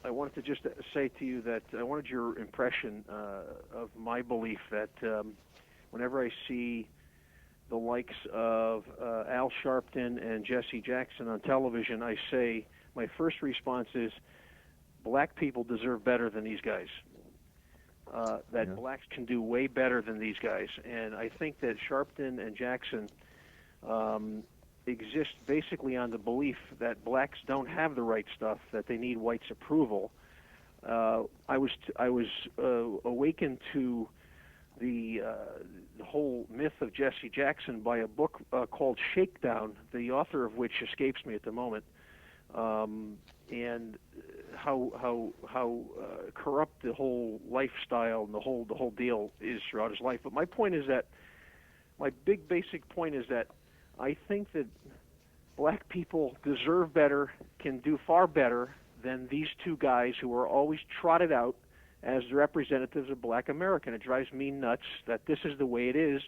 I wanted to just say to you that I wanted your impression of my belief that whenever I see the likes of Al Sharpton and Jesse Jackson on television, I say my first response is black people deserve better than these guys. That blacks can do way better than these guys. And I think that Sharpton and Jackson exist basically on the belief that blacks don't have the right stuff, that they need whites' approval. I was awakened to the whole myth of Jesse Jackson by a book called Shakedown, the author of which escapes me at the moment, and how corrupt the whole lifestyle and the whole deal is throughout his life. But my big basic point is that I think that black people deserve better, can do far better than these two guys who are always trotted out as the representatives of black America. And it drives me nuts that this is the way it is.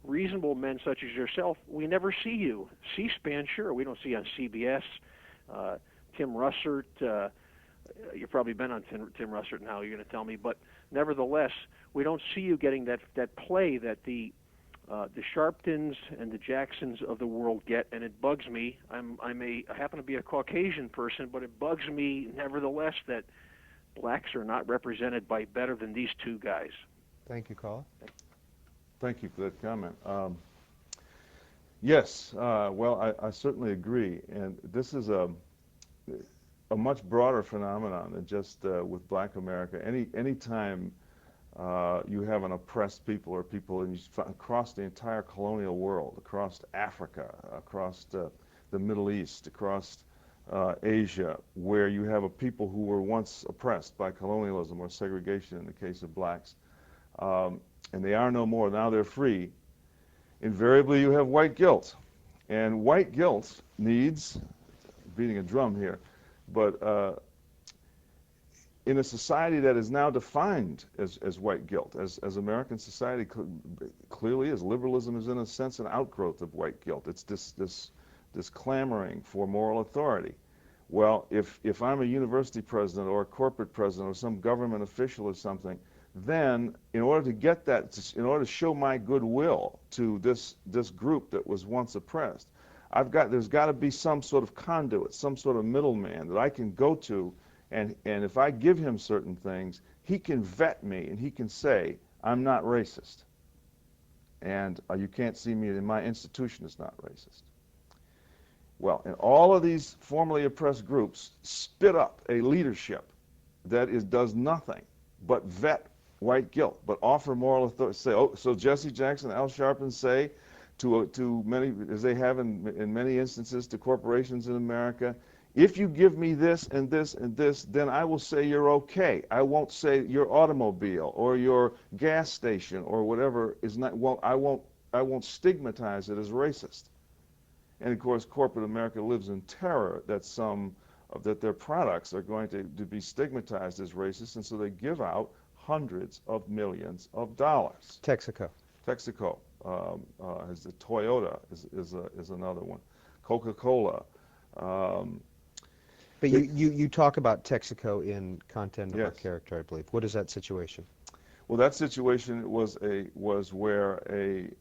Reasonable men such as yourself, we never see you. C-SPAN, sure, we don't see you on CBS. Tim Russert, you've probably been on Tim Russert now, you're going to tell me, but nevertheless, we don't see you getting that play that the Sharptons and the Jacksons of the world get, and it bugs me. I happen to be a Caucasian person, but it bugs me nevertheless that blacks are not represented by better than these two guys. Thank you, caller. Thank you for that comment. Yes, well, I certainly agree, and this is a much broader phenomenon than just with black America. Any time you have an oppressed people or people across the entire colonial world, across Africa, across the Middle East, across Asia, where you have a people who were once oppressed by colonialism or segregation in the case of blacks, and they are no more, now they're free, invariably you have white guilt. And white guilt needs, beating a drum here, but in a society that is now defined as white guilt, as American society clearly is, liberalism is in a sense an outgrowth of white guilt. It's this clamoring for moral authority. Well, if I'm a university president or a corporate president or some government official or something, then in order to get that, in order to show my goodwill to this group that was once oppressed, there's got to be some sort of conduit, some sort of middleman that I can go to, and if I give him certain things, he can vet me and he can say, I'm not racist. And you can't see me, and my institution is not racist. Well, and all of these formerly oppressed groups spit up a leadership that does nothing but vet white guilt, but offer moral authority. Say, oh, so Jesse Jackson, Al Sharpton say to many, as they have in many instances to corporations in America, if you give me this and this and this, then I will say you're okay. I won't say your automobile or your gas station or whatever is not. Well, I won't stigmatize it as racist. And of course, corporate America lives in terror that their products are going to be stigmatized as racist, and so they give out hundreds of millions of dollars. Texaco. Texaco, is the Toyota is another one. Coca-Cola. But you talk about Texaco in Content of Our Yes. Character, I believe. What is that situation? Well, that situation was where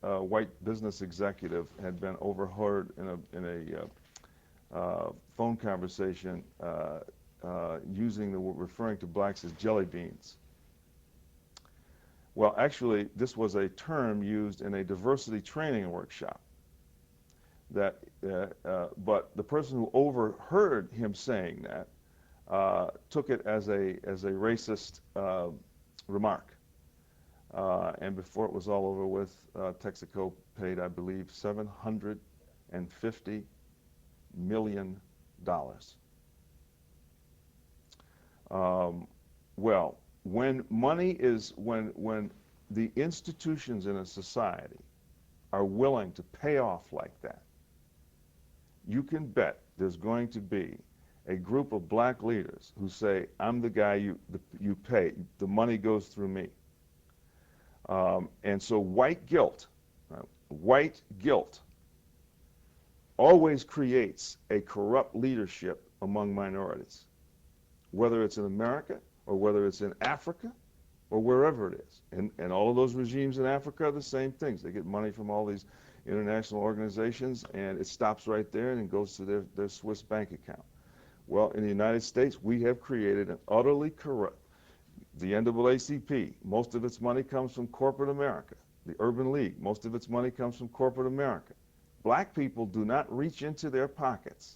a white business executive had been overheard in a phone conversation referring to blacks as jelly beans. Well, actually, this was a term used in a diversity training workshop. But the person who overheard him saying that took it as a racist remark. And before it was all over with, Texaco paid, I believe, $750 million. Well, when the institutions in a society are willing to pay off like that, you can bet there's going to be a group of black leaders who say, I'm the guy you pay, the money goes through me. And so white guilt always creates a corrupt leadership among minorities. whether it's in America or whether it's in Africa or wherever it is. And all of those regimes in Africa are the same things. They get money from all these international organizations, and it stops right there and it goes to their Swiss bank account. Well, in the United States, we have created an utterly corrupt, the NAACP, most of its money comes from corporate America. The Urban League, most of its money comes from corporate America. Black people do not reach into their pockets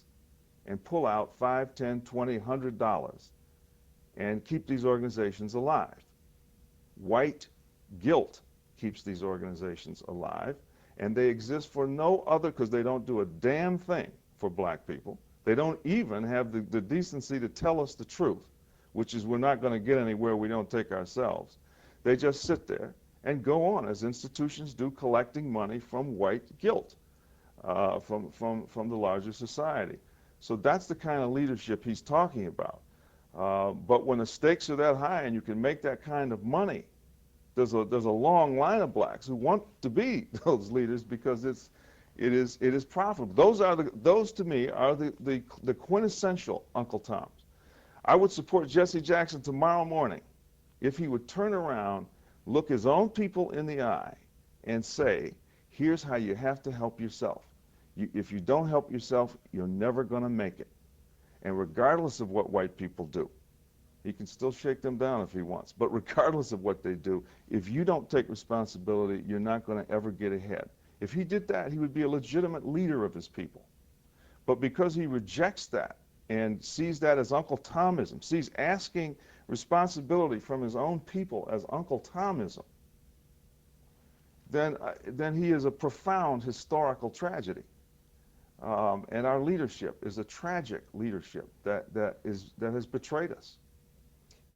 and pull out $5, $10, $20, $100 and keep these organizations alive. White guilt keeps these organizations alive, and they exist for no other, because they don't do a damn thing for black people. They don't even have the decency to tell us the truth, which is we're not going to get anywhere we don't take ourselves. They just sit there and go on, as institutions do, collecting money from white guilt, from the larger society. So that's the kind of leadership he's talking about. But when the stakes are that high and you can make that kind of money, there's a long line of blacks who want to be those leaders because it is profitable. Those to me are the quintessential Uncle Toms. I would support Jesse Jackson tomorrow morning if he would turn around, look his own people in the eye, and say, here's how you have to help yourself. If you don't help yourself, you're never going to make it. And regardless of what white people do, he can still shake them down if he wants. But regardless of what they do, if you don't take responsibility, you're not going to ever get ahead. If he did that, he would be a legitimate leader of his people. But because he rejects that and sees that as Uncle Tomism, sees asking responsibility from his own people as Uncle Tomism, then he is a profound historical tragedy. And our leadership is a tragic leadership that has betrayed us.